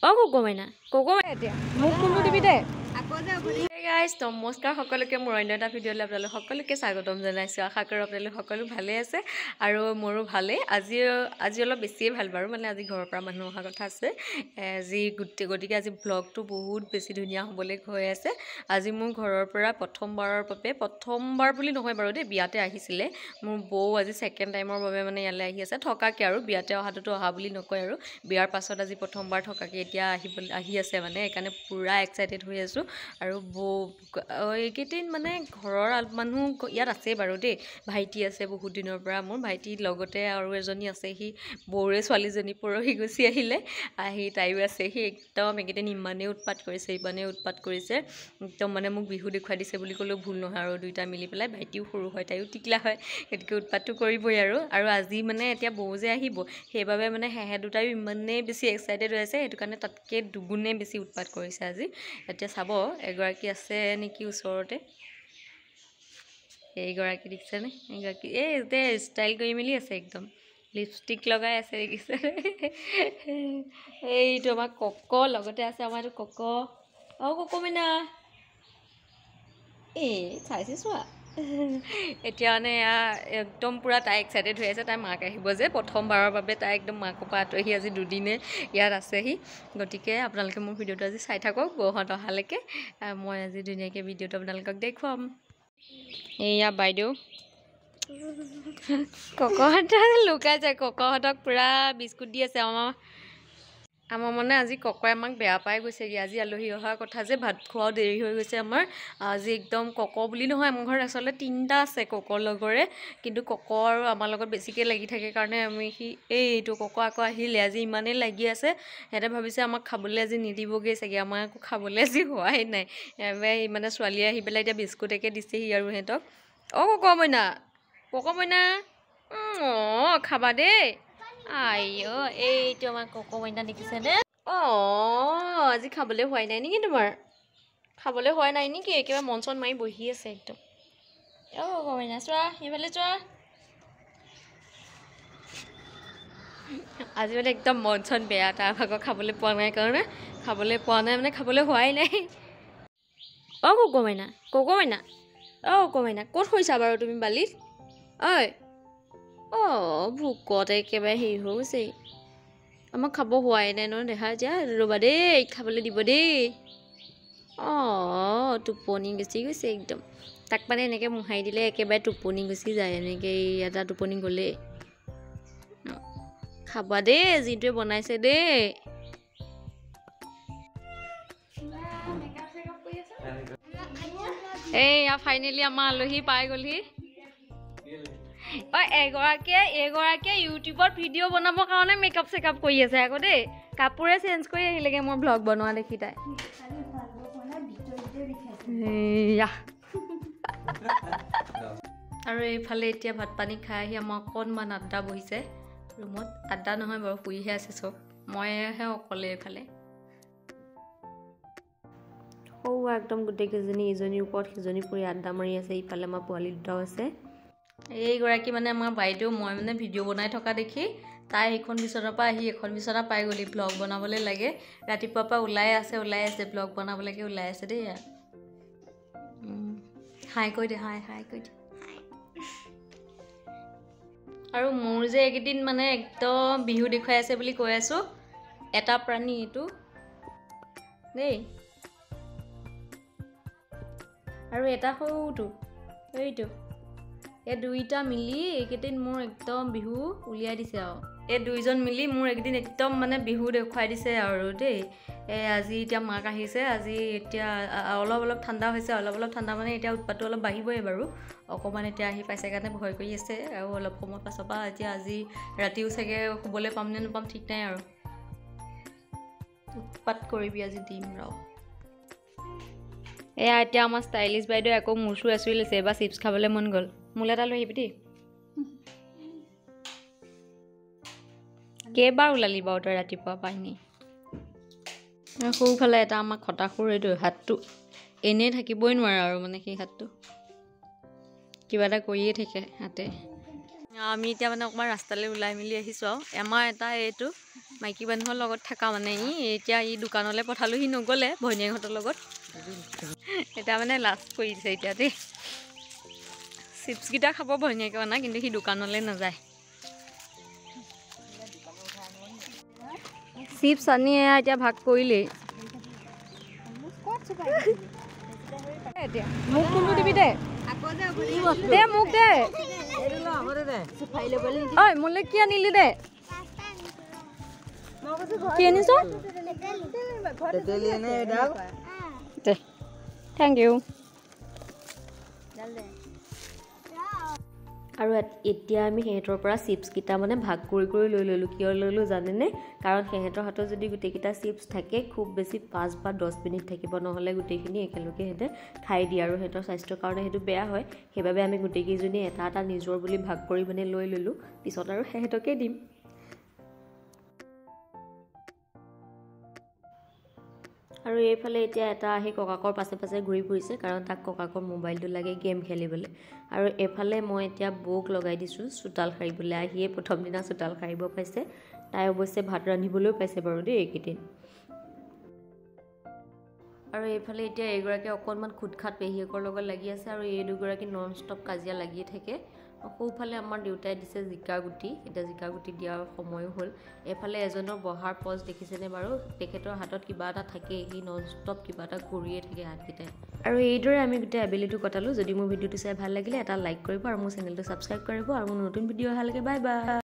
Koko মাইনা এতিয়া মোক কোনটো দিবি দে গাইজ নমস্কাৰ সকলোকে মোৰ অন্য এটা ভিডিঅ'লৈ আপোনালোক সকলোকে স্বাগতম জনাইছোঁ আশা কৰোঁ আপোনালোক সকলো ভালে আছে আৰু মোৰো ভালেই আজি অলপ বেছিয়ে ভাল বাৰু মানে আজি ঘৰৰ পৰা মানুহ অহা কথা আছে আজি গতিকে আজি ব্লগটো বহুত বেছি ধুনীয়া হ'বলৈ গৈ আছে আজি মোৰ ঘৰৰ পৰা প্ৰথমবাৰ বুলি নহয় বাৰু দেই বিয়াতে আহিছিলে মোৰ বৌ আজি ছেকেণ্ড টাইমৰ বাবে মানে ইয়ালৈ আহি আছে থকাকে আৰু বিয়াতে অহাটোতো অহা বুলি নকয় আৰু বিয়াৰ পাছত আজি প্ৰথমবাৰ থকাকে এতিয়া আহি আছে মানে সেইকাৰণে পুৰা এক্সাইটেড হৈ আছোঁ আৰু বৌ এইকেইদিন মানে ঘৰৰ মানুহ ইয়াত আছে বাৰু দেই ভাইটি আছে বহুত দিনৰ পৰা মোৰ ভাইটিৰ লগতে আৰু এজনী আছে সি বৌৰে ছোৱালীজনী পৰহি গুচি আহিলে আহি তাইও আছে সি একদম এইকেইদিন ইমানেই উৎপাত কৰিছে একদম মানে মোক বিহু দেখুৱাই দিছে বুলি ক'লেও ভুল নহয় আৰু দুইটা মিলি পেলাই ভাইটিও সৰু হয় তাইও টিকলা হয় গতিকে উৎপাতটো কৰিবই আৰু আজি মানে এতিয়া বৌ যে আহিব সেইবাবে মানে হেহে দুটাইও ইমানেই বেছি এক্সাইটেড হৈ আছে সেইটো কাৰণে তাতকৈ দুগুণে বেছি উৎপাত কৰিছে আজি এতিয়া চাব এগৰাকী আছে নেকি ওচৰতে এইগৰাকী দেখিছেনে এইগৰাকী এই ষ্টাইল কৰি মেলি আছে একদম লিপষ্টিক লগাই আছে দেখিছে এইটো আমাৰ কক লগতে আছে আমাৰ এইটো কক কক মিনা চাইছে চোৱা এতিয়া মানে একদম পূৰা তাই এক্সাইটেড হৈ আছে তাই মাক আহিব যে প্ৰথমবাৰৰ বাবে তাই একদম মাকৰ পৰা আঁতৰি আজি দুদিনে ইয়াত আছেহি গতিকে আপোনালোকে মোৰ ভিডিঅ'টো আজি চাই থাকক বৌহঁত অহালৈকে মই আজি ধুনীয়াকৈ ভিডিঅ'টো আপোনালোকক দেখুৱাম এয়া বাইদেউ ককহঁতক লুকাই যায় ককহঁতক পূৰা বিস্কুট দি আছে আমাৰ মানে আজি ককই আমাক বেয়া পাই গৈছেগৈ আজি আলহী অহাৰ কথা যে ভাত খোৱাও দেৰি হৈ গৈছে আমাৰ আজি একদম কক বুলি নহয় আমাৰ ঘৰত আচলতে 3টা আছে ককৰ লগৰে কিন্তু কক আৰু আমাৰ লগত বেছিকৈ লাগি থাকে কাৰণে আমি এইটো কক আকৌ আহিলে আজি ইমানেই লাগি আছে সিহঁতে ভাবিছে আমাক খাবলৈ আজি নিদিবগৈ চাগে আমাৰ আকৌ খাবলৈ আজি হোৱাই নাই মানে ছোৱালীয়ে আহি পেলাই এতিয়া বিস্কুটকে দিছেহি আৰু সিহঁতক কক মইনা খাবা দেই আইঅ এইটো আমাৰ কক মইনা দেখিছেনে আজি খাবলৈ হোৱাই নাই নেকি তোমাৰ খাবলৈ হোৱাই নাই নেকি একেবাৰে মন চন মাৰি বহি আছে একদম কক মইনা চোৱা সেইফালে চোৱা আজি মানে একদম মন চন বেয়া তাৰ ভাগৰ খাবলৈ পোৱা নাই কাৰণে মানে খাবলৈ হোৱাই নাই কক মইনা কক মইনা ক'ত হৈছা বাৰু তুমি বালিত ভোকত একেবাৰে হেৰি হৈ গৈছে আমাক খাব হোৱাই নাই ন দেখা যা ৰ'বা দেই খাবলৈ দিব দেই টোপনি গুচি গৈছে একদম তাক মানে এনেকৈ মোহাৰি দিলে একেবাৰে টোপনি গুচি যায় এনেকৈ এটা টোপনি গ'লে খাবা দেই যিটোৱে বনাইছে দেই এইয়া ফাইনেলি আমাৰ আলহী পাই গ'লহি এগৰাকীয়ে ইউটিউবত ভিডিঅ' বনাবৰ কাৰণে মেকআপ চেকআপ কৰি আছে আকৌ দেই কাপোৰে চেঞ্জ কৰি আহিলেগৈ মই ভ্লগ বনোৱা দেখি তাই আৰু এইফালে এতিয়া ভাত পানী খাই আহি আমাৰ অকণমান আড্ডা বহিছে ৰুমত আড্ডা নহয় বাৰু শুইহে আছে চব মইহে অকলে এইফালে একদম গোটেইকেইজনী ইজনীৰ ওপৰত সিজনী পৰি আড্ডা মাৰি আছে ইফালে আমাৰ পোৱালি দুটাও আছে এইগৰাকী মানে আমাৰ বাইদেউ মই মানে ভিডিঅ' বনাই থকা দেখি তাই এইখন বিচনাৰ পৰা আহি এখন বিচনা পাই গ'লি ব্লগ বনাবলৈ লাগে ৰাতিপুৱাৰ পৰা ওলাই আছে ব্লগ বনাবলৈকে ওলাই আছে দেই হাই কৈ দে আৰু মোৰ যে এইকেইদিন মানে একদম বিহু দেখুৱাই আছে বুলি কৈ আছোঁ এটা প্ৰাণী এইটো দেই আৰু এটা সৰুটো এইটো এই দুইটা মিলি এইকেইদিন মোৰ একদম বিহু উলিয়াই দিছে আৰু এই দুইজন মিলি মোৰ একদিন একদম মানে বিহু দেখুৱাই দিছে আৰু দেই আজি এতিয়া মাক আহিছে আজি এতিয়া অলপ ঠাণ্ডা হৈছে অলপ ঠাণ্ডা মানে এতিয়া উৎপাতটো অলপ বাঢ়িবই বাৰু অকণমান এতিয়া আহি পাইছে কাৰণে ভয় কৰি আছে আৰু অলপ সময় পাছৰ পৰা এতিয়া আজি ৰাতিও চাগে শুবলৈ পাম নে নাপাম ঠিক নাই আৰু উৎপাত কৰিবি আজি দিম ৰ এতিয়া আমাৰ ষ্টাইলিছ বাইদেউ আকৌ মোৰ চুৰ আঁচুৰি লৈছে এবাৰ চিপছ খাবলৈ মন গ'ল মোলৈ এটা লৈ আহিবি দেই কেইবাৰ ওলালি বাৰু তই ৰাতিপুৱা পাইনি সৰুফালে এটা আমাক খটাসুৰ এইটো হাতটো এনেই থাকিবই নোৱাৰে আৰু মানে সেই হাতটো কিবা এটা কৰিয়ে থাকে হাতে আমি এতিয়া মানে অকণমান ৰাস্তালৈ ওলাই মেলি আহিছোঁ আৰু আমাৰ এটা এইটো মাইকী মানুহৰ লগত থকা মানে এতিয়া দোকানলৈ পঠালোঁ সি নগ'লে ভনীয়েকহঁতৰ লগত এতিয়া মানে লাজ কৰিছে এতিয়া দেই চিপছকেইটা খাব ভনীয়েকে অনা কিন্তু সি দোকানলৈ নাযায় চিপছ আনি এতিয়া ভাগ কৰিলেই এতিয়া মোক কোনটো দিবি দে দে মোক দে ঐ মোলৈ কি আনিলি দে কি আনিছ দে থেংক ইউ আৰু এতিয়া আমি সিহঁতৰ পৰা চিপছকেইটা মানে ভাগ কৰি কৰি লৈ ল'লোঁ কিয় ল'লোঁ জানেনে কাৰণ সিহঁতৰ হাতত যদি গোটেইকেইটা চিপছ থাকে খুব বেছি 5 বা 10 মিনিট থাকিব নহ'লে গোটেইখিনি একেলগে সিহঁতে খাই দিয়ে আৰু সিহঁতৰ স্বাস্থ্যৰ কাৰণে সেইটো বেয়া হয় সেইবাবে আমি গোটেইকেইজনী এটা এটা নিজৰ বুলি ভাগ কৰি মানে লৈ ল'লোঁ পিছত আৰু সিহঁতকে দিম আৰু এইফালে এতিয়া এটা আহি ককাকৰ পাছে পাছে ঘূৰি ফুৰিছে কাৰণ তাক ককাকৰ মোবাইলটো লাগে গেম খেলিবলৈ আৰু এফালে মই এতিয়া বৌক লগাই দিছোঁ চোতাল সাৰিবলৈ আহিয়ে প্ৰথম দিনা চোতাল সাৰিব পাইছে তাই অৱশ্যে ভাত ৰান্ধিবলৈও পাইছে বাৰু দেই এইকেইদিন আৰু এইফালে এতিয়া এইগৰাকী অকণমান খুটখাট পেহীয়েকৰ লগত লাগি আছে আৰু এই দুগৰাকী নন ষ্টপ কাজিয়া লাগিয়ে থাকে সোঁফালে আমাৰ দেউতাই দিছে জিকা গুটি এতিয়া জিকা গুটি দিয়াৰ সময়ো হ'ল এফালে এজনৰ বহাৰ পজ দেখিছেনে বাৰু তেখেতৰ হাতত কিবা এটা থাকে সি নন ষ্টপ কিবা এটা কৰিয়ে থাকে হাতকেইটাই আৰু এইদৰে আমি গোটেই আবেলিটো কটালোঁ যদি মোৰ ভিডিঅ'টো চাই ভাল লাগিলে এটা লাইক কৰিব আৰু মোৰ চেনেলটো ছাবস্ক্ৰাইব কৰিব আৰু মোৰ নতুন ভিডিঅ' অহালৈকে বাই বাই